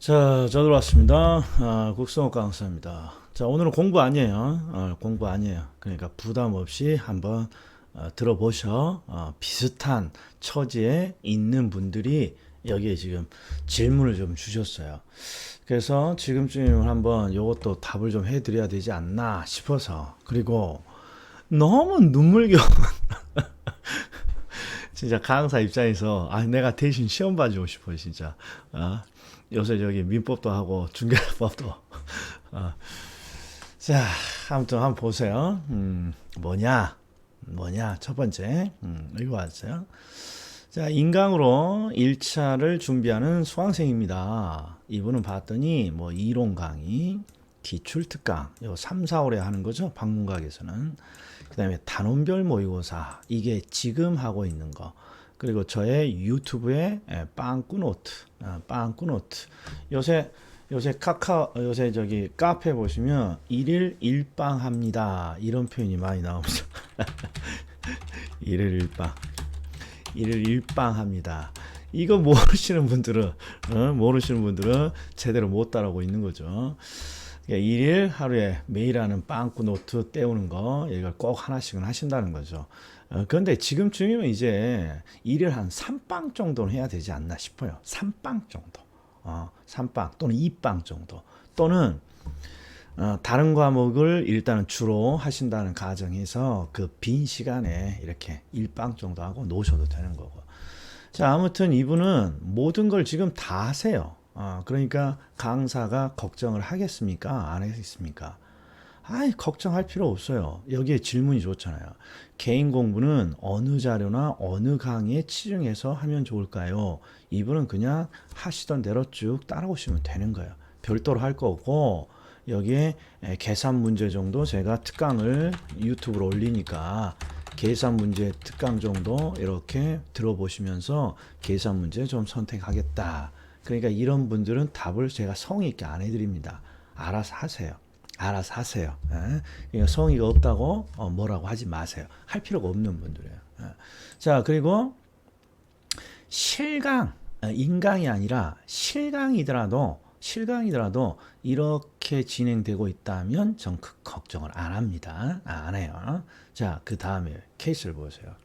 자, 저 들어왔습니다. 국성호 강사입니다. 자, 오늘은 공부 아니에요. 공부 아니에요. 그러니까 부담 없이 한번 들어보셔. 비슷한 처지에 있는 분들이 여기에 지금 질문을 좀 주셨어요. 그래서 지금쯤이면 한번 요것도 답을 좀 해드려야 되지 않나 싶어서. 그리고 너무 눈물겨운 진짜 강사 입장에서 내가 대신 시험 봐주고 싶어요 진짜. 요새 저기 민법도 하고 중개법도. 어. 자, 아무튼 한번 보세요. 뭐냐 첫 번째 이거 왔어요. 자, 인강으로 1차를 준비하는 수강생입니다. 이분은 봤더니 뭐 이론 강의, 기출 특강 요 3, 4월에 하는 거죠. 방문각에서는. 그다음에 단원별 모의고사 이게 지금 하고 있는 거. 그리고 저의 유튜브에 빵꾸노트, 빵꾸노트. 요새 요새 저기 카페 보시면 일일 일빵 합니다. 이런 표현이 많이 나옵니다. 일일 일빵. 일일 일빵 합니다. 이거 모르시는 분들은 제대로 못 따라오고 있는 거죠. 그러니까 일일 하루에 매일 하는 빵꾸 노트 때우는 거 이걸 꼭 하나씩은 하신다는 거죠. 그런데 지금쯤이면 이제 일일 한 3빵 정도는 해야 되지 않나 싶어요. 3빵 정도. 3빵 또는 2빵 정도. 또는 다른 과목을 일단은 주로 하신다는 가정에서 그 빈 시간에 이렇게 1빵 정도 하고 놓으셔도 되는 거고. 자, 아무튼 이분은 모든 걸 지금 다 하세요. 그러니까 강사가 걱정을 하겠습니까? 안 하겠습니까? 걱정할 필요 없어요. 여기에 질문이 좋잖아요. 개인 공부는 어느 자료나 어느 강의에 치중해서 하면 좋을까요? 이분은 그냥 하시던 대로 쭉 따라오시면 되는 거예요. 별도로 할 거 없고 여기에 계산 문제 정도 제가 특강을 유튜브로 올리니까 계산 문제 특강 정도 이렇게 들어보시면서 계산 문제 좀 선택하겠다. 그러니까 이런 분들은 답을 제가 성의 있게 안 해드립니다. 알아서 하세요. 알아서 하세요. 그러니까 성의가 없다고 뭐라고 하지 마세요. 할 필요가 없는 분들이에요. 자, 그리고 실강, 인강이 아니라 실강이더라도 이렇게 진행되고 있다면 전 걱정을 안 합니다. 안 해요. 자, 그 다음에 케이스를 보세요.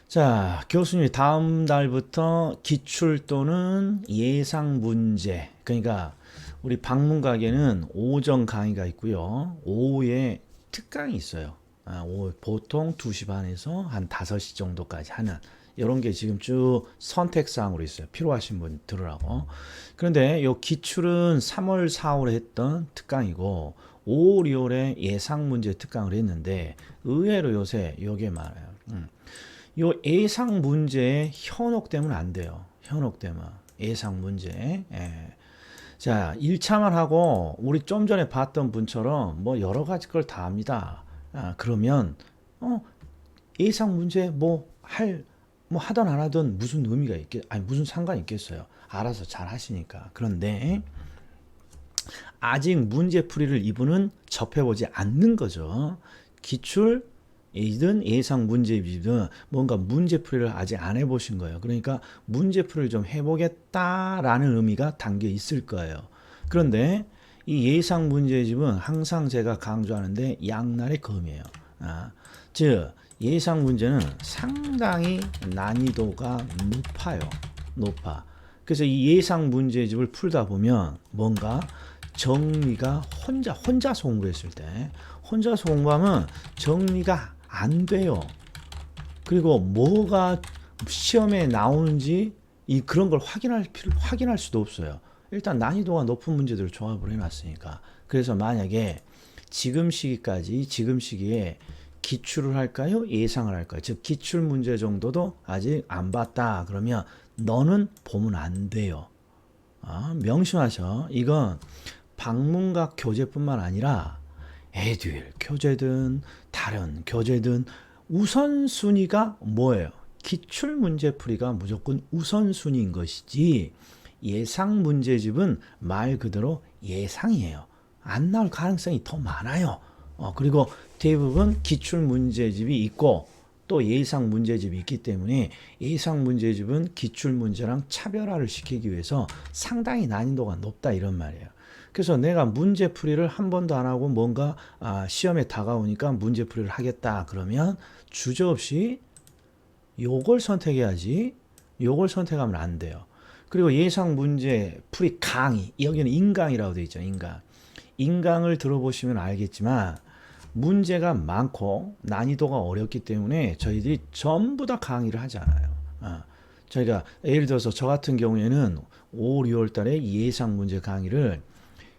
자, 교수님이 다음 달부터 기출 또는 예상 문제. 그러니까 우리 방문각에는 오전 강의가 있고요. 오후에 특강이 있어요. 오후 보통 2시 반에서 한 5시 정도까지 하는 이런 게 지금 쭉 선택사항으로 있어요. 필요하신 분 들으라고. 그런데 요 기출은 3월, 4월에 했던 특강이고 5월, 2월에 예상 문제 특강을 했는데 의외로 요새 요게 많아요. 요 예상 문제에 현혹되면 안 돼요. 현혹되면 예상 문제. 자, 1차만 하고 우리 좀 전에 봤던 분처럼 뭐 여러 가지 걸 다 합니다. 그러면 예상 문제 뭐 하든 안 하든 무슨 의미가 무슨 상관이 있겠어요. 알아서 잘 하시니까. 그런데 아직 문제풀이를 이분은 접해보지 않는 거죠. 기출 이든 예상 문제이든 뭔가 문제풀이를 아직 안 해보신 거예요. 그러니까 문제풀이를 좀 해보겠다라는 의미가 담겨 있을 거예요. 그런데 이 예상 문제집은 항상 제가 강조하는데 양날의 검이에요. 즉 예상 문제는 상당히 난이도가 높아. 그래서 이 예상 문제집을 풀다 보면 뭔가 정리가 혼자서 공부했을 때 혼자서 공부하면 정리가 안 돼요. 그리고 뭐가 시험에 나오는지 그런 걸 확인할 수도 없어요. 일단 난이도가 높은 문제들을 조합을 해놨으니까. 그래서 만약에 지금 시기에 기출을 할까요? 예상을 할까요? 즉 기출 문제 정도도 아직 안 봤다. 그러면 너는 보면 안 돼요. 명심하셔. 이건 방문각 교재뿐만 아니라 에듀윌 교재든 다른 교재든 우선순위가 뭐예요? 기출 문제풀이가 무조건 우선순위인 것이지 예상 문제집은 말 그대로 예상이에요. 안 나올 가능성이 더 많아요. 그리고 대부분 기출 문제집이 있고 또 예상 문제집이 있기 때문에 예상 문제집은 기출 문제랑 차별화를 시키기 위해서 상당히 난이도가 높다 이런 말이에요. 그래서 내가 문제풀이를 한 번도 안 하고 뭔가 시험에 다가오니까 문제풀이를 하겠다 그러면 주저없이 요걸 선택해야지 요걸 선택하면 안 돼요. 그리고 예상 문제 풀이 강의 여기는 인강이라고 되어 있죠. 인강을 들어보시면 알겠지만 문제가 많고 난이도가 어렵기 때문에 저희들이 전부 다 강의를 하지 않아요. 저희가 예를 들어서 저 같은 경우에는 5, 6월 달에 예상 문제 강의를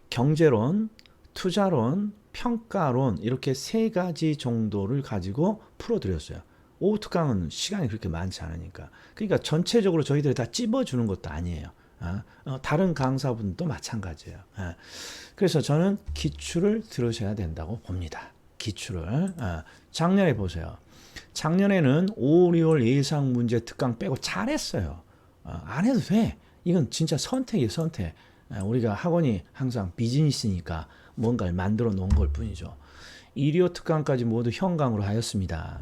경제론, 투자론, 평가론 이렇게 세 가지 정도를 가지고 풀어드렸어요. 오후 특강은 시간이 그렇게 많지 않으니까. 그러니까 전체적으로 저희들이 다 찝어주는 것도 아니에요. 다른 강사분도 마찬가지예요. 그래서 저는 기출을 들으셔야 된다고 봅니다. 기출을. 작년에 보세요. 작년에는 5, 6월 예상 문제 특강 빼고 잘했어요. 안 해도 돼. 이건 진짜 선택이에요, 선택. 우리가 학원이 항상 비즈니스니까 뭔가를 만들어 놓은 걸 뿐이죠. 1호 특강까지 모두 현강으로 하였습니다.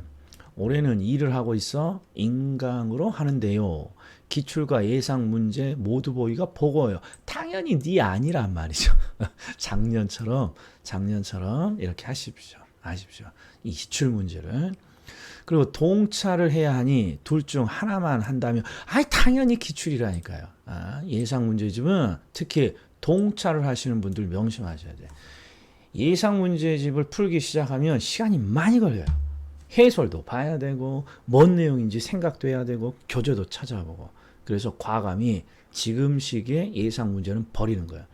올해는 일을 하고 있어 인강으로 하는데요. 기출과 예상 문제 모두 보기가 보고요. 당연히 네 아니란 말이죠. 작년처럼 이렇게 하십시오. 아십시오. 이 기출 문제를. 그리고 동차를 해야 하니 둘 중 하나만 한다면 당연히 기출이라니까요. 예상 문제집은 특히 동차를 하시는 분들 명심하셔야 돼요. 예상 문제집을 풀기 시작하면 시간이 많이 걸려요. 해설도 봐야 되고 뭔 내용인지 생각도 해야 되고 교재도 찾아보고 그래서 과감히 지금 시기에 예상 문제는 버리는 거예요.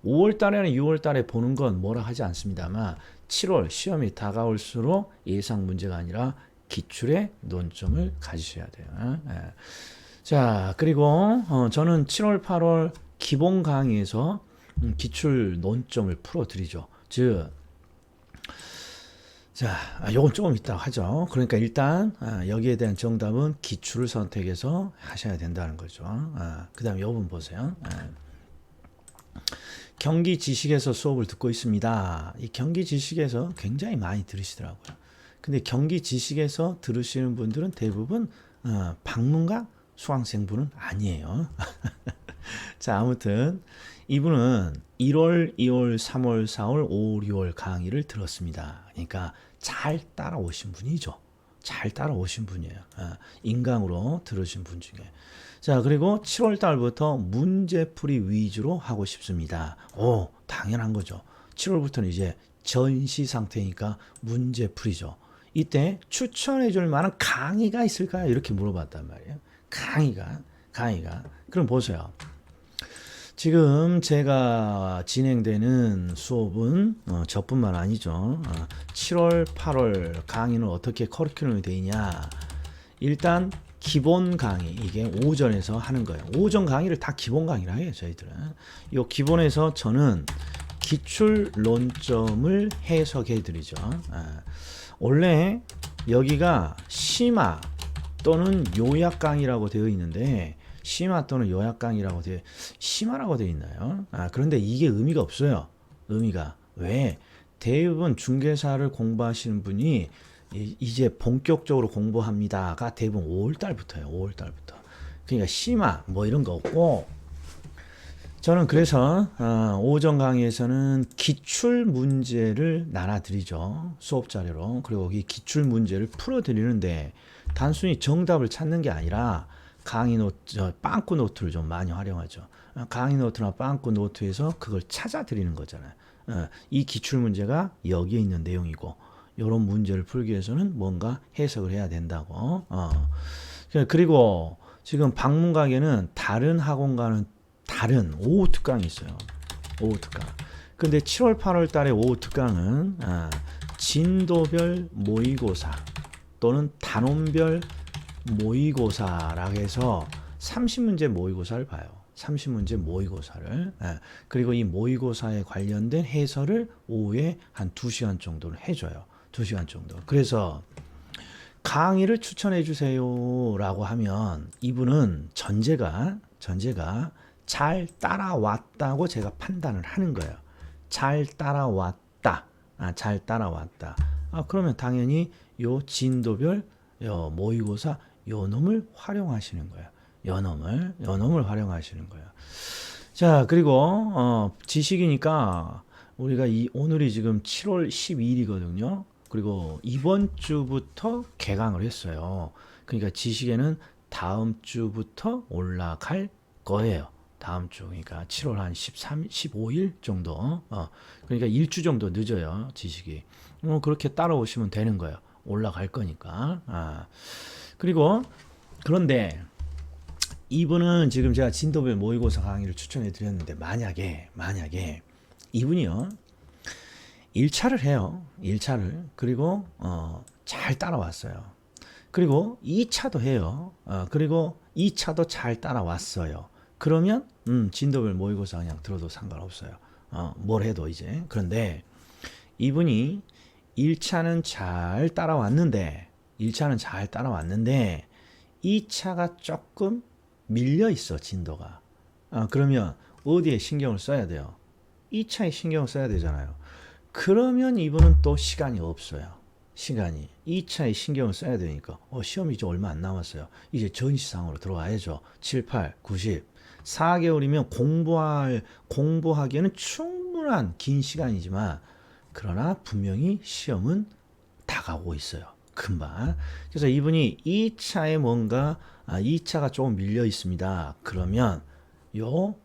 5월 달에는 6월 달에 보는 건 뭐라 하지 않습니다만 7월 시험이 다가올수록 예상 문제가 아니라 기출의 논점을 가지셔야 돼요. 자, 그리고 저는 7월, 8월 기본 강의에서 기출 논점을 풀어드리죠. 즉, 자, 요건 조금 이따 하죠. 그러니까 일단 여기에 대한 정답은 기출을 선택해서 하셔야 된다는 거죠. 그 다음에 요 부분 보세요. 경기 지식에서 수업을 듣고 있습니다. 이 경기 지식에서 굉장히 많이 들으시더라고요. 근데 경기 지식에서 들으시는 분들은 대부분 방문가 수강생분은 아니에요. 자, 아무튼 이분은 1월, 2월, 3월, 4월, 5월, 6월 강의를 들었습니다. 그러니까 잘 따라오신 분이죠. 잘 따라오신 분이에요. 인강으로 들으신 분 중에. 자, 그리고 7월 달부터 문제풀이 위주로 하고 싶습니다. 당연한 거죠. 7월부터는 이제 전시 상태니까 문제풀이죠. 이때 추천해 줄 만한 강의가 있을까요? 이렇게 물어봤단 말이에요. 강의가. 그럼 보세요. 지금 제가 진행되는 수업은 저뿐만 아니죠. 7월, 8월 강의는 어떻게 커리큘럼이 되어 있냐. 일단 기본 강의, 이게 오전에서 하는 거예요. 오전 강의를 다 기본 강의라 해요, 저희들은. 이 기본에서 저는 기출 논점을 해석해 드리죠. 원래 여기가 심화 또는 요약 강의라고 되어 있는데 심화 또는 요약 강의라고 심화라고 되어 있나요? 그런데 이게 의미가 없어요. 의미가. 왜? 대부분 중개사를 공부하시는 분이 이제 본격적으로 공부합니다가 대부분 5월달부터예요. 5월달부터. 그러니까 심화 뭐 이런 거 없고 저는 그래서 오전 강의에서는 기출 문제를 나눠드리죠. 수업 자료로. 그리고 이 기출 문제를 풀어드리는데 단순히 정답을 찾는 게 아니라 강의 노트, 빵꾸 노트를 좀 많이 활용하죠. 강의 노트나 빵꾸 노트에서 그걸 찾아드리는 거잖아요. 이 기출 문제가 여기에 있는 내용이고 이런 문제를 풀기 위해서는 뭔가 해석을 해야 된다고. 그리고 지금 방문가게는 다른 학원과는 다른 오후 특강이 있어요. 오후 특강. 근데 7월, 8월 달에 오후 특강은 진도별 모의고사 또는 단원별 모의고사라고 해서 30문제 모의고사를 봐요. 30문제 모의고사를. 그리고 이 모의고사에 관련된 해설을 오후에 한 2시간 정도를 해줘요. 2시간 정도. 그래서 강의를 추천해 주세요 라고 하면 이분은 전제가 잘 따라왔다고 제가 판단을 하는 거예요. 잘 따라왔다. 잘 따라왔다. 그러면 당연히 요 진도별 요 모의고사 요 놈을 활용하시는 거예요. 요 놈을 활용하시는 거예요. 자, 그리고 지식이니까 우리가 오늘이 지금 7월 12일이거든요. 그리고 이번 주부터 개강을 했어요. 그러니까 지식에는 다음 주부터 올라갈 거예요. 다음 주, 그러니까 7월 한 13, 15일 정도. 그러니까 일주 정도 늦어요, 지식이. 그렇게 따라오시면 되는 거예요. 올라갈 거니까. 그리고, 그런데, 이분은 지금 제가 진도별 모의고사 강의를 추천해 드렸는데, 만약에, 이분이요, 1차를 해요. 1차를. 그리고, 잘 따라왔어요. 그리고 2차도 해요. 그리고 2차도 잘 따라왔어요. 그러면 진도별 모의고사 그냥 들어도 상관없어요. 뭘 해도 이제. 그런데 이분이 1차는 잘 따라왔는데 2차가 조금 밀려 있어, 진도가. 그러면 어디에 신경을 써야 돼요? 2차에 신경을 써야 되잖아요. 그러면 이분은 또 시간이 없어요. 2차에 신경을 써야 되니까 시험이 이제 얼마 안 남았어요. 이제 전시상으로 들어와야죠. 7, 8, 90 4개월이면 공부하기에는 충분한 긴 시간이지만 그러나 분명히 시험은 다가오고 있어요. 금방. 그래서 이분이 2차에 뭔가 2차가 조금 밀려 있습니다. 그러면 요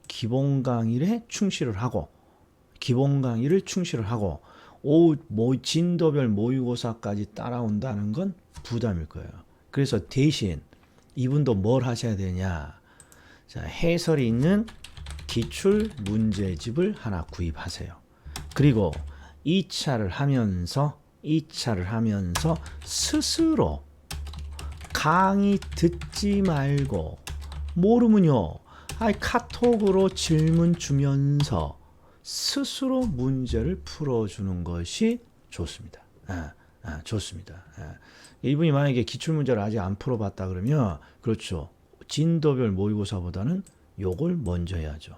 기본 강의를 충실을 하고 진도별 모의고사까지 따라온다는 건 부담일 거예요. 그래서 대신 이분도 뭘 하셔야 되냐? 자, 해설이 있는 기출 문제집을 하나 구입하세요. 그리고 2차를 하면서 스스로 강의 듣지 말고 모르면요. 카톡으로 질문 주면서 스스로 문제를 풀어주는 것이 좋습니다. 좋습니다. 이분이 만약에 기출문제를 아직 안 풀어봤다 그러면 그렇죠. 진도별 모의고사보다는 요걸 먼저 해야죠.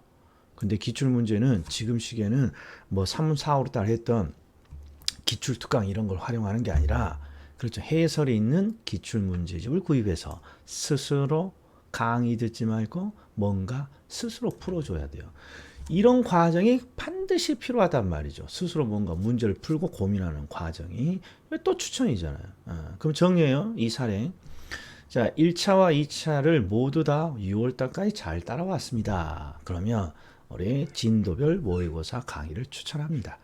근데 기출문제는 지금 시기에는 뭐 3, 4, 5달 했던 기출특강 이런 걸 활용하는 게 아니라 그렇죠. 해설이 있는 기출문제집을 구입해서 스스로 강의 듣지 말고 뭔가 스스로 풀어줘야 돼요. 이런 과정이 반드시 필요하단 말이죠. 스스로 뭔가 문제를 풀고 고민하는 과정이 또 추천이잖아요. 그럼 정리해요. 이 사례. 자, 1차와 2차를 모두 다 6월달까지 잘 따라왔습니다. 그러면 우리 진도별 모의고사 강의를 추천합니다.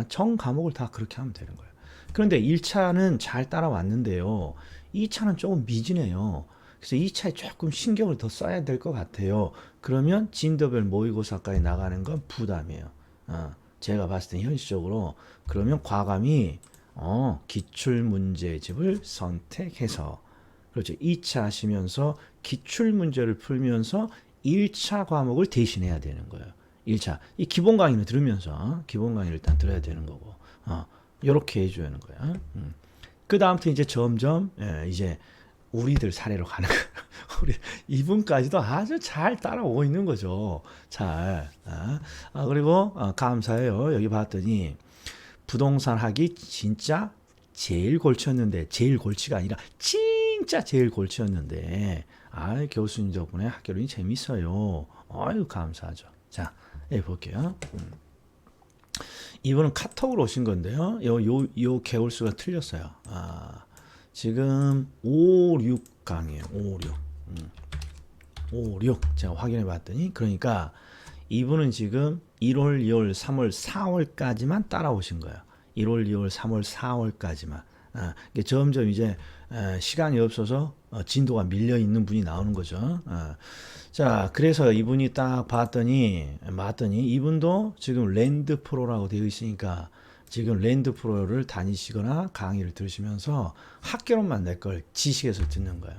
전 과목을 다 그렇게 하면 되는 거예요. 그런데 1차는 잘 따라왔는데요. 2차는 조금 미진해요. 그래서 2차에 조금 신경을 더 써야 될 것 같아요. 그러면 진도별 모의고사까지 나가는 건 부담이에요. 제가 봤을 때 현실적으로 그러면 과감히 기출문제집을 선택해서 그렇죠. 2차 하시면서 기출문제를 풀면서 1차 과목을 대신해야 되는 거예요. 1차. 이 기본 강의는 들으면서 기본 강의를 일단 들어야 되는 거고 이렇게 해줘야 하는 거야. 그 다음부터 이제 점점 이제 우리들 사례로 가는 거예요. 우리 이분까지도 아주 잘 따라오고 있는 거죠. 잘. 그리고 감사해요. 여기 봤더니 부동산 학이 진짜 제일 골치였는데 제일 골치가 아니라 진짜 제일 골치였는데 교수님 덕분에 학교론이 재밌어요. 아유 감사하죠. 자, 볼게요. 이분은 카톡으로 오신 건데요. 요 개월수가 틀렸어요. 지금 5, 6 강이에요. 5, 6. 5, 6. 제가 확인해 봤더니 그러니까 이분은 지금 1월, 2월, 3월, 4월까지만 따라오신 거예요. 1월, 2월, 3월, 4월까지만. 점점 이제 시간이 없어서 진도가 밀려 있는 분이 나오는 거죠. 자, 그래서 이분이 딱 봤더니 이분도 지금 랜드 프로라고 되어 있으니까 지금 랜드 프로를 다니시거나 강의를 들으시면서 학교론만 내 걸 지식에서 듣는 거예요.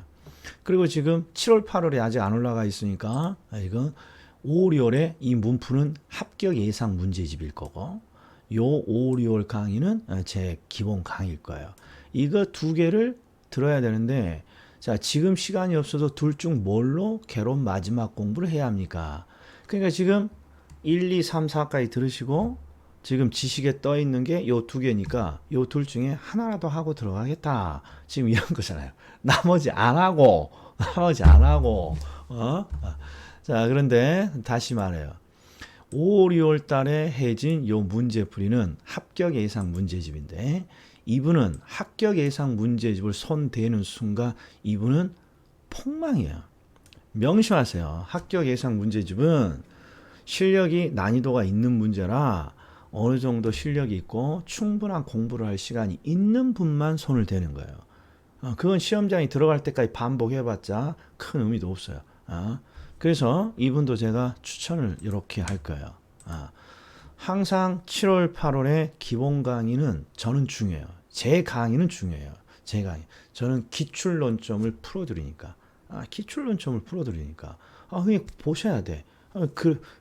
그리고 지금 7월, 8월에 아직 안 올라가 있으니까 이건 5, 6월에 이 문풀은 합격 예상 문제집일 거고 요 5, 6월 강의는 제 기본 강의일 거예요. 이거 두 개를 들어야 되는데 자, 지금 시간이 없어서 둘 중 뭘로 개론 마지막 공부를 해야 합니까? 그러니까 지금 1, 2, 3, 4까지 들으시고 지금 지식에 떠 있는 게 요 두 개니까 요 둘 중에 하나라도 하고 들어가겠다. 지금 이런 거잖아요. 나머지 안 하고, 나머지 안 하고, 자, 그런데 다시 말해요. 5월, 2월 달에 해진 요 문제풀이는 합격 예상 문제집인데, 이분은 합격 예상 문제집을 손 대는 순간 이분은 폭망이에요. 명심하세요. 합격 예상 문제집은 실력이 난이도가 있는 문제라 어느 정도 실력이 있고 충분한 공부를 할 시간이 있는 분만 손을 대는 거예요. 그건 시험장에 들어갈 때까지 반복해봤자 큰 의미도 없어요. 그래서 이분도 제가 추천을 이렇게 할 거예요. 항상 7월, 8월에 기본 강의는 저는 중요해요. 제 강의는 중요해요. 제 강의. 저는 기출 논점을 풀어드리니까. 기출 논점을 풀어드리니까. 그냥 보셔야 돼.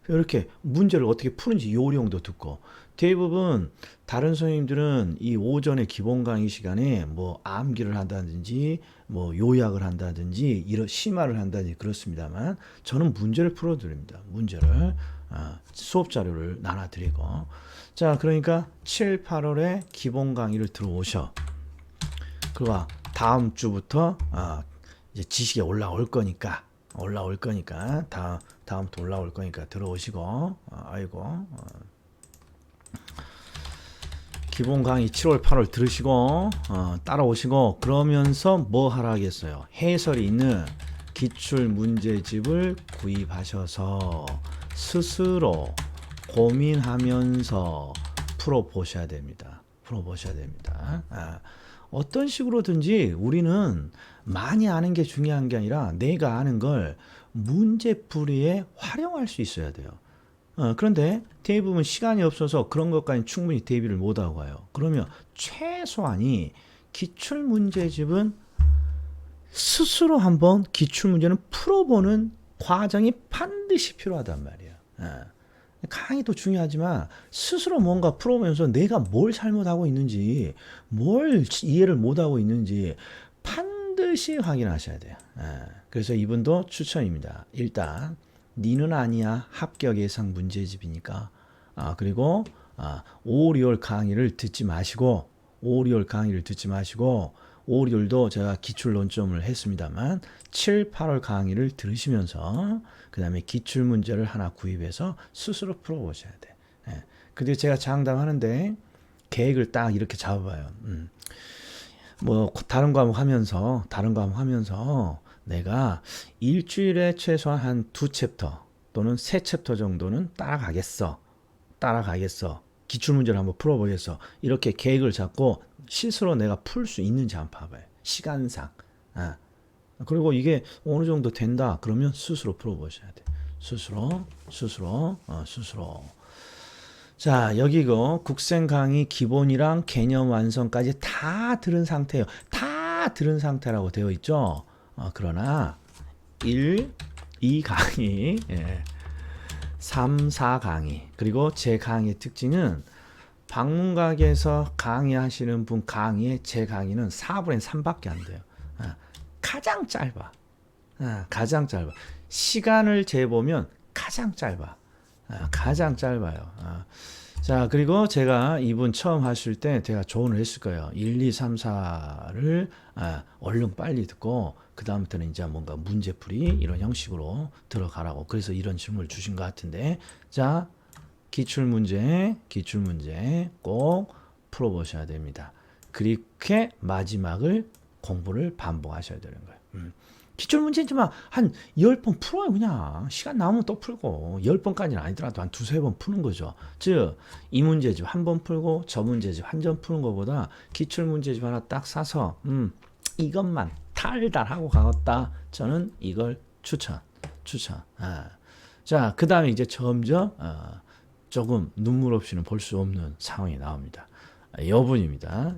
이렇게 문제를 어떻게 푸는지 요령도 듣고. 대부분 다른 선생님들은 이 오전에 기본 강의 시간에 뭐 암기를 한다든지 뭐 요약을 한다든지 이런 심화를 한다든지 그렇습니다만 저는 문제를 풀어드립니다. 문제를 수업 자료를 나눠드리고. 자, 그러니까 7, 8월에 기본 강의를 들어오셔. 그리고 다음 주부터 이제 지식에 올라올 거니까 다음부터 올라올 거니까 들어오시고. 기본 강의 7월, 8월 들으시고 따라오시고 그러면서 뭐 하라 하겠어요? 해설이 있는 기출 문제집을 구입하셔서 스스로 고민하면서 풀어보셔야 됩니다. 어떤 식으로든지 우리는 많이 아는 게 중요한 게 아니라 내가 아는 걸 문제풀이에 활용할 수 있어야 돼요. 그런데 대부분 시간이 없어서 그런 것까지 충분히 대비를 못하고 가요. 그러면 최소한이 기출문제집은 스스로 한번 기출문제는 풀어보는 과정이 반드시 필요하단 말이에요. 강의도 중요하지만 스스로 뭔가 풀어보면서 내가 뭘 잘못하고 있는지, 뭘 이해를 못하고 있는지 반드시 확인하셔야 돼요. 그래서 이분도 추천입니다. 일단 니는 아니야 합격 예상 문제집이니까. 그리고 5, 6월 강의를 듣지 마시고 5, 6월 강의를 듣지 마시고 5, 6월도 제가 기출 논점을 했습니다만 7, 8월 강의를 들으시면서 그 다음에 기출 문제를 하나 구입해서 스스로 풀어보셔야 돼. 근데 제가 장담하는데 계획을 딱 이렇게 잡아봐요. 뭐 다른 과목 하면서 내가 일주일에 최소한 한 2챕터 또는 3챕터 정도는 따라가겠어. 기출문제를 한번 풀어보겠어. 이렇게 계획을 잡고 실수로 내가 풀 수 있는지 한번 봐봐요. 시간상. 그리고 이게 어느 정도 된다. 그러면 스스로 풀어보셔야 돼. 스스로. 자, 여기고 국생 강의 기본이랑 개념 완성까지 다 들은 상태예요. 다 들은 상태라고 되어 있죠. 그러나 1, 2 강의, 3, 4 강의, 그리고 제 강의의 특징은 방문각에서 강의하시는 분 강의에 제 강의는 4분의 3밖에 안 돼요. 가장 짧아. 시간을 재보면 가장 짧아요. 자, 그리고 제가 이분 처음 하실 때 제가 조언을 했을 거예요. 1, 2, 3, 4를 얼른 빨리 듣고 그 다음부터는 이제 뭔가 문제풀이 이런 형식으로 들어가라고. 그래서 이런 질문을 주신 것 같은데, 자, 기출문제 꼭 풀어보셔야 됩니다. 그렇게 마지막을 공부를 반복하셔야 되는 거예요. 기출문제지만 한 10번 풀어요. 그냥 시간 남으면 또 풀고 10번까지는 아니더라도 한 2-3번 푸는 거죠. 즉 이 문제집 한 번 풀고 저 문제집 한 점 푸는 것보다 기출문제집 하나 딱 사서 이것만 달달하고 가겠다. 저는 이걸 추천. 자, 그 다음에 이제 점점 조금 눈물 없이는 볼 수 없는 상황이 나옵니다. 여분입니다.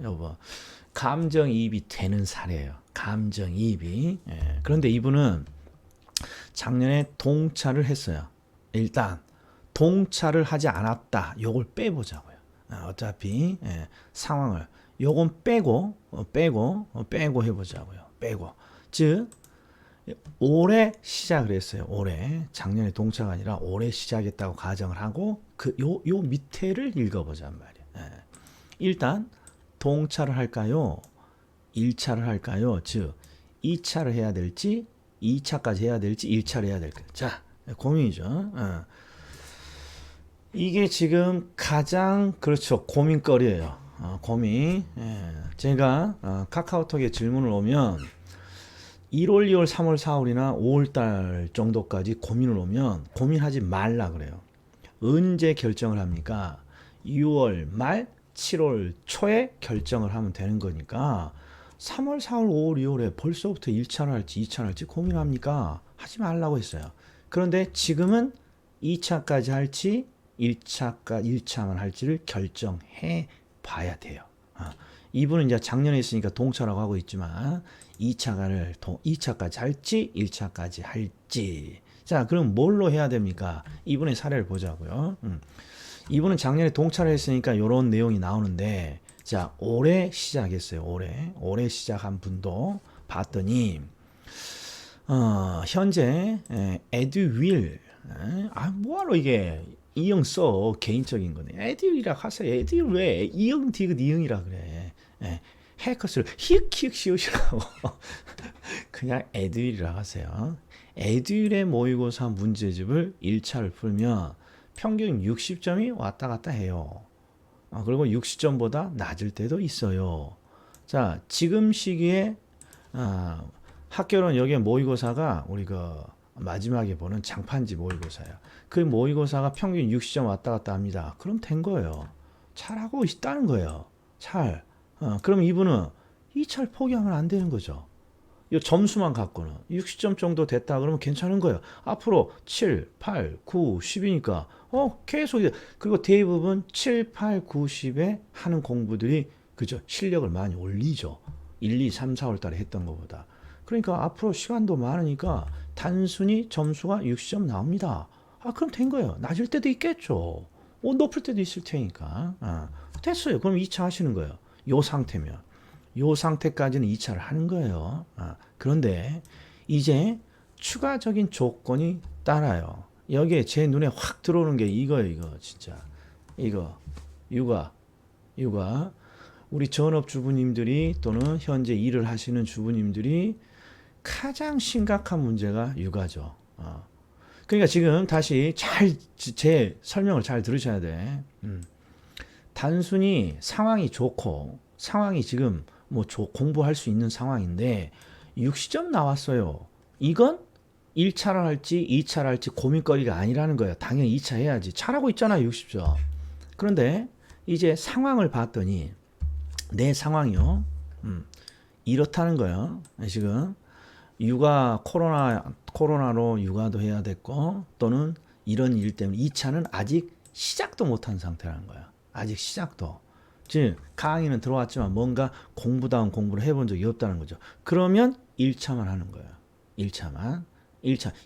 감정이입이 되는 사례예요. 감정이입이. 그런데 이분은 작년에 동차를 했어요. 일단 동차를 하지 않았다. 요걸 빼보자고요. 어차피 상황을 요건 빼고 해보자고요. 즉 올해 시작을 했어요. 올해 작년에 동차가 아니라 올해 시작했다고 가정을 하고 요 밑에를 읽어보잔 말이야. 일단 동차를 할까요? 1차를 할까요? 즉 2차를 해야 될지 2차까지 해야 될지 1차를 해야 될까? 자, 고민이죠. 이게 지금 가장 그렇죠. 고민거리예요. 고민. 제가 카카오톡에 질문을 오면 1월, 2월, 3월, 4월이나 5월 달 정도까지 고민을 오면 고민하지 말라 그래요. 언제 결정을 합니까? 6월 말, 7월 초에 결정을 하면 되는 거니까 3월, 4월, 5월, 2월에 벌써부터 1차를 할지 2차를 할지 고민합니까? 하지 말라고 했어요. 그런데 지금은 2차까지 할지 1차만 할지를 결정해 봐야 돼요. 이분은 이제 작년에 있으니까 동차라고 하고 있지만 2차까지 할지 1차까지 할지. 자, 그럼 뭘로 해야 됩니까? 이분의 사례를 보자고요. 이분은 작년에 동차를 했으니까 이런 내용이 나오는데, 자, 올해 시작했어요. 올해 시작한 분도 봤더니 현재 에듀윌, 뭐하러 이게 이응 써, 개인적인 거네. 에듀윌이라 하세요. 에듀윌 왜 이응 디귿 이응이라 그래. 해커스를 히읗 씌우시라고 그냥 에듀윌이라 하세요. 에듀윌의 모의고사 문제집을 1차를 풀면 평균 60점이 왔다 갔다 해요. 그리고 60점보다 낮을 때도 있어요. 자, 지금 시기에 학교는 여기에 모의고사가 우리 마지막에 보는 장판지 모의고사야. 그 모의고사가 평균 60점 왔다 갔다 합니다. 그럼 된 거예요. 잘하고 있다는 거예요. 그럼 이분은 2차를 포기하면 안 되는 거죠. 이 점수만 갖고는 60점 정도 됐다 그러면 괜찮은 거예요. 앞으로 7, 8, 9, 10이니까 계속. 그리고 대부분 7, 8, 9, 10에 하는 공부들이 그죠, 실력을 많이 올리죠. 1, 2, 3, 4월 달에 했던 것보다. 그러니까 앞으로 시간도 많으니까 단순히 점수가 60점 나옵니다. 그럼 된 거예요. 낮을 때도 있겠죠. 높을 때도 있을 테니까. 됐어요. 그럼 2차 하시는 거예요. 요 상태면. 요 상태까지는 2차를 하는 거예요. 그런데 이제 추가적인 조건이 따라요. 여기에 제 눈에 확 들어오는 게 이거 진짜. 육아. 우리 전업주부님들이 또는 현재 일을 하시는 주부님들이 가장 심각한 문제가 육아죠. 그러니까 지금 다시 제 설명을 잘 들으셔야 돼. 단순히 상황이 좋고, 상황이 지금 공부할 수 있는 상황인데 60점 나왔어요. 이건 1차를 할지 2차를 할지 고민거리가 아니라는 거예요. 당연히 2차 해야지. 잘하고 있잖아요, 60점. 그런데 이제 상황을 봤더니 내 상황이요. 이렇다는 거예요. 지금 코로나로 육아도 해야 됐고, 또는 이런 일 때문에 2차는 아직 시작도 못한 상태라는 거예요. 아직 시작도. 즉 강의는 들어왔지만 뭔가 공부다운 공부를 해본 적이 없다는 거죠. 그러면 1차만 하는 거예요. 1차.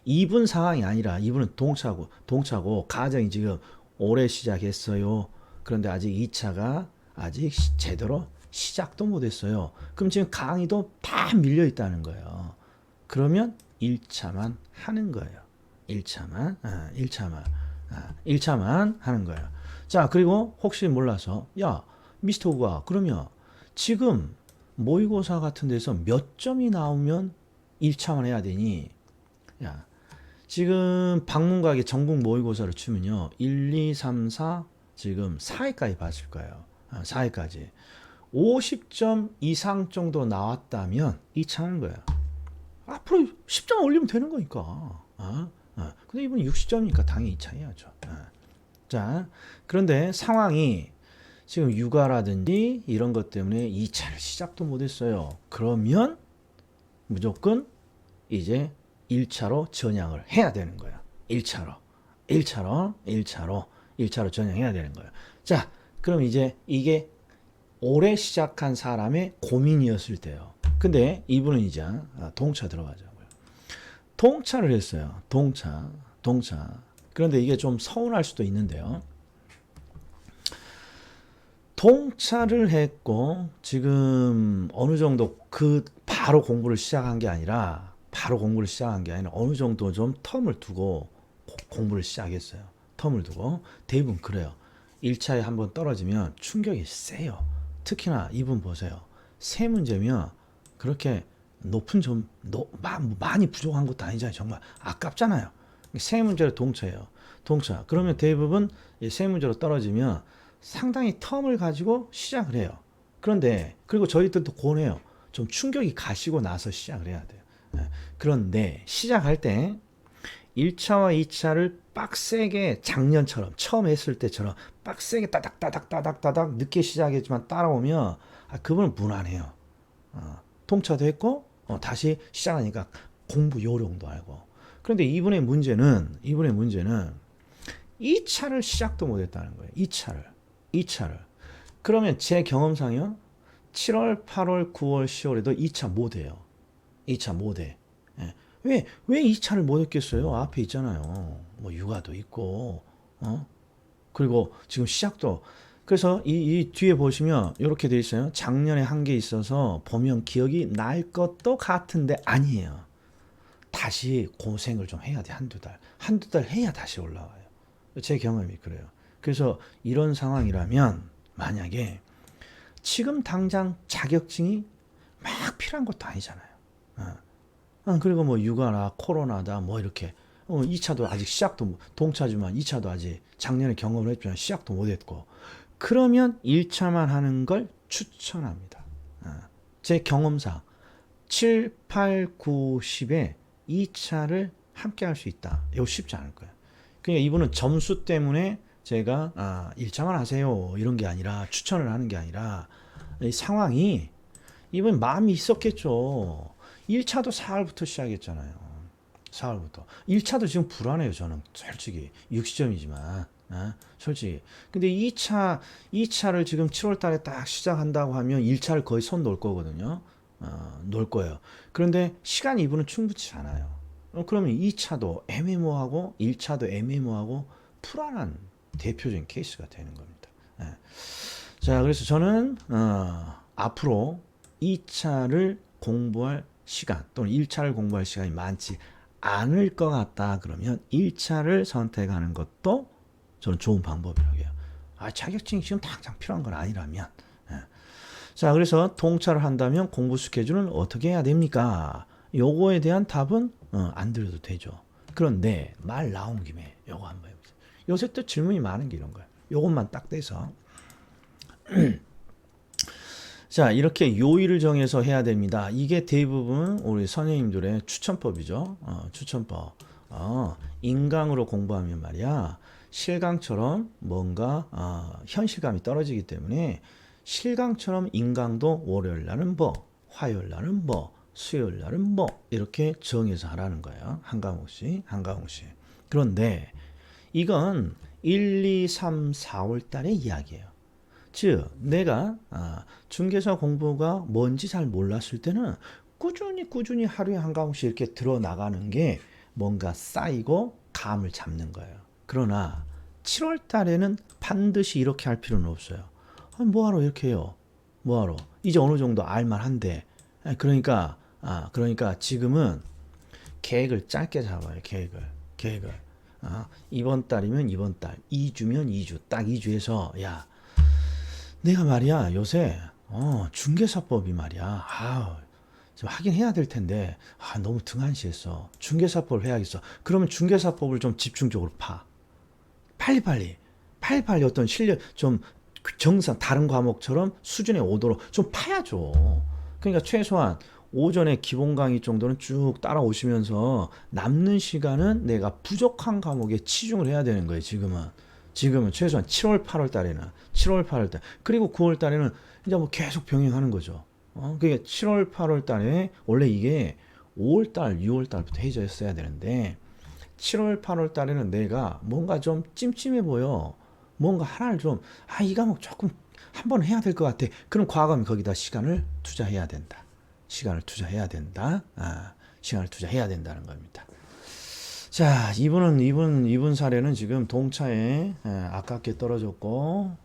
2분 상황이 아니라 이분은 동차고 가정이 지금 올해 시작했어요. 그런데 아직 2차가 아직 제대로 시작도 못했어요. 그럼 지금 강의도 다 밀려 있다는 거예요. 그러면 1차만 하는 거예요. 1차만 하는 거예요. 자, 그리고 혹시 몰라서 미스터 우가, 그러면 지금 모의고사 같은 데서 몇 점이 나오면 1차만 해야 되니? 지금 방문가게 전국 모의고사를 치면요, 1, 2, 3, 4, 지금 4회까지 봤을 거예요. 4회까지 50점 이상 정도 나왔다면 2차 하는 거예요. 앞으로 10점 올리면 되는 거니까. 근데 이분 60점이니까 당연히 2차 해야죠. 자, 그런데 상황이 지금 육아라든지 이런 것 때문에 2차를 시작도 못했어요. 그러면 무조건 이제 1차로 전향을 해야 되는 거예요. 1차로 전향해야 되는 거예요. 자, 그럼 이제 이게 올해 시작한 사람의 고민이었을 때요. 근데 이분은 이제 동차 들어가자고요. 동차를 했어요. 동차. 그런데 이게 좀 서운할 수도 있는데요. 동차를 했고 지금 어느 정도 바로 공부를 시작한 게 아니라 어느 정도 좀 텀을 두고 공부를 시작했어요. 텀을 두고 대부분 그래요. 1차에 한번 떨어지면 충격이 세요. 특히나 이분 보세요. 세 문제면 그렇게 높은 점 많이 부족한 것도 아니잖아요. 정말 아깝잖아요. 세 문제로 동차예요. 동차. 그러면 대부분 세 문제로 떨어지면 상당히 텀을 가지고 시작을 해요. 그런데 그리고 저희들도 권해요. 좀 충격이 가시고 나서 시작을 해야 돼요. 그런데 시작할 때 1차와 2차를 빡세게 작년처럼 처음 했을 때처럼 빡세게 따닥따닥 늦게 시작했지만 따라오면 그분은 무난해요. 통차도 했고 다시 시작하니까 공부 요령도 알고. 그런데 이분의 문제는 2차를 시작도 못했다는 거예요. 2차를. 그러면 제 경험상요. 7월, 8월, 9월, 10월에도 2차 못해요. 2차 못해. 예. 왜 2차를 못했겠어요? 앞에 있잖아요. 뭐 육아도 있고, 그리고 지금 시작도. 그래서 이 뒤에 보시면 이렇게 돼 있어요. 작년에 한 게 있어서 보면 기억이 날 것도 같은데 아니에요. 다시 고생을 좀 해야 돼. 한두 달 해야 다시 올라와요. 제 경험이 그래요. 그래서 이런 상황이라면 만약에 지금 당장 자격증이 막 필요한 것도 아니잖아요. 그리고 뭐 육아나 코로나다 뭐 이렇게 2차도 아직 시작도 동차지만 2차도 아직 작년에 경험을 했지만 시작도 못했고 그러면 1차만 하는 걸 추천합니다. 제 경험상 7, 8, 9, 10에 2차를 함께 할 수 있다. 이거 쉽지 않을 거예요. 그러니까 이분은 점수 때문에 제가 1차만 하세요 이런 게 아니라 추천을 하는 게 아니라 이 상황이 이분 마음이 있었겠죠. 1차도 4월부터 시작했잖아요. 4월부터. 1차도 지금 불안해요. 저는 솔직히 60점이지만 솔직히. 근데 2차를 지금 7월 달에 딱 시작한다고 하면 1차를 거의 손 놓을 거거든요. 놓을 거예요. 그런데 시간이 이분은 충분치 않아요. 그러면 2차도 애매모호하고 1차도 애매모호하고 불안한 대표적인 케이스가 되는 겁니다. 자, 그래서 저는 앞으로 2차를 공부할 시간 또는 1차를 공부할 시간이 많지 않을 것 같다 그러면 1차를 선택하는 것도 저는 좋은 방법이라고 해요. 자격증이 지금 당장 필요한 건 아니라면. 자, 그래서 통차를 한다면 공부 스케줄은 어떻게 해야 됩니까? 요거에 대한 답은 안 드려도 되죠. 그런데 말 나온 김에 요거 한번 해보세요. 요새 또 질문이 많은 게 이런 거예요. 요것만 딱 떼서 자, 이렇게 요일을 정해서 해야 됩니다. 이게 대부분 우리 선생님들의 추천법이죠. 추천법. 인강으로 공부하면 말이야. 실강처럼 뭔가 현실감이 떨어지기 때문에 실강처럼 인강도 월요일 날은 뭐, 화요일 날은 뭐, 수요일 날은 뭐 이렇게 정해서 하라는 거예요. 한 과목씩. 그런데 이건 1, 2, 3, 4월 달의 이야기예요. 즉 내가 중개사 공부가 뭔지 잘 몰랐을 때는 꾸준히 하루에 한 과목씩 이렇게 들어나가는 게 뭔가 쌓이고 감을 잡는 거예요. 그러나 7월 달에는 반드시 이렇게 할 필요는 없어요. 뭐하러 이렇게 해요? 뭐하러? 이제 어느 정도 알만한데. 그러니까 지금은 계획을 짧게 잡아요. 계획을. 이번 달이면 이번 달, 2주면 2주, 딱 2주에서 야 내가 말이야 요새 중개사법이 말이야 좀 하긴 해야 될 텐데 너무 등한시했어. 중개사법을 해야겠어. 그러면 중개사법을 좀 집중적으로 파. 빨리빨리 어떤 실력 좀 정상 다른 과목처럼 수준에 오도록 좀 파야죠. 그러니까 최소한 오전에 기본 강의 정도는 쭉 따라오시면서 남는 시간은 내가 부족한 과목에 치중을 해야 되는 거예요. 지금은 최소한 7월 8월 달에는 7월 8월 달 그리고 9월 달에는 이제 뭐 계속 병행하는 거죠. 그러니까 7월 8월 달에 원래 이게 5월 달 6월 달부터 해줬어야 되는데 7월 8월 달에는 내가 뭔가 좀 찜찜해 보여. 뭔가 하나를 좀 이 과목 조금 한번 해야 될 것 같아. 그럼 과감히 거기다 시간을 투자해야 된다. 시간을 투자해야 된다는 겁니다. 자, 이분 사례는 지금 동차에 아깝게 떨어졌고,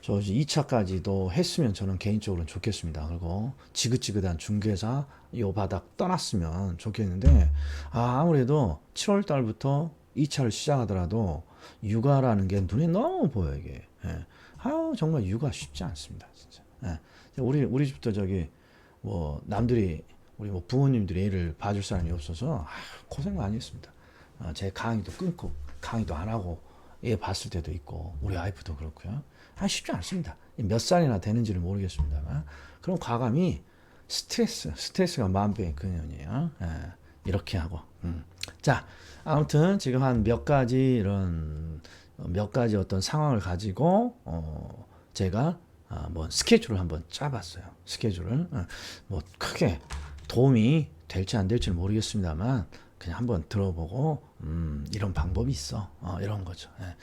저 2차까지도 했으면 저는 개인적으로는 좋겠습니다. 그리고 지긋지긋한 중개사 요 바닥 떠났으면 좋겠는데, 아무래도 7월 달부터 2차를 시작하더라도 육아라는 게 눈에 너무 보여 이게. 예. 아우 정말 육아 쉽지 않습니다, 진짜. 예. 우리 집도 저기 뭐 남들이 우리 뭐 부모님들이 애를 봐줄 사람이 없어서 고생 많이 했습니다. 제 강의도 끊고 강의도 안 하고 애 봤을 때도 있고 우리 와이프도 그렇고요. 쉽지 않습니다. 몇 살이나 되는지를 모르겠습니다만 그럼 과감히 스트레스가 만병의 근원이에요. 예, 이렇게 하고. 자, 아무튼 지금 한 몇 가지 이런 몇 가지 어떤 상황을 가지고 제가 뭐 스케줄을 한번 짜봤어요. 스케줄을 뭐 크게 도움이 될지 안 될지는 모르겠습니다만 그냥 한번 들어보고 이런 방법이 있어. 이런 거죠. 예.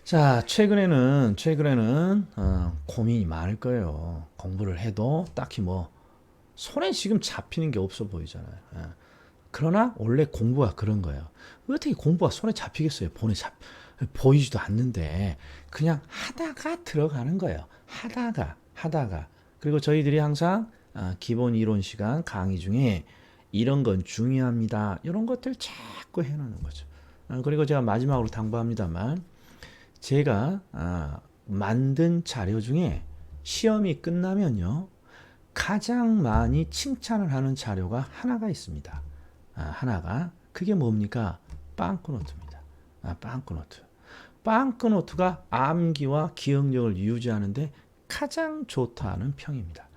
자, 최근에는 고민이 많을 거예요. 공부를 해도 딱히 뭐 손에 지금 잡히는 게 없어 보이잖아요. 예. 그러나 원래 공부가 그런 거예요. 어떻게 공부가 손에 잡히겠어요? 보이지도 않는데 그냥 하다가 들어가는 거예요. 하다가. 그리고 저희들이 항상 기본 이론 시간 강의 중에 이런 건 중요합니다. 이런 것들 자꾸 해놓는 거죠. 그리고 제가 마지막으로 당부합니다만 제가 만든 자료 중에 시험이 끝나면요 가장 많이 칭찬을 하는 자료가 하나가 있습니다. 하나가 그게 뭡니까? 빵꾸노트입니다. 빵꾸노트. 빵꾸노트가 암기와 기억력을 유지하는데 가장 좋다는 평입니다.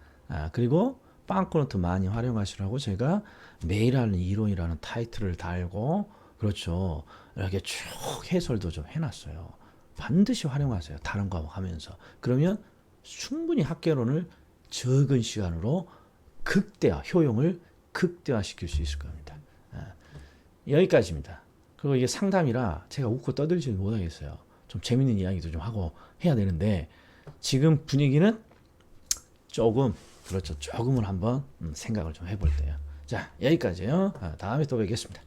그리고 빵꾸노트 많이 활용하시라고 제가 매일 하는 이론이라는 타이틀을 달고 그렇죠. 이렇게 쭉 해설도 좀 해놨어요. 반드시 활용하세요. 다른 과목 하면서. 그러면 충분히 학개론을 적은 시간으로 효용을 극대화시킬 수 있을 겁니다. 여기까지입니다. 그리고 이게 상담이라 제가 웃고 떠들지는 못하겠어요. 좀 재밌는 이야기도 좀 하고 해야 되는데 지금 분위기는 조금은 한번 생각을 좀 해볼 때요. 자, 여기까지요. 다음에 또 뵙겠습니다.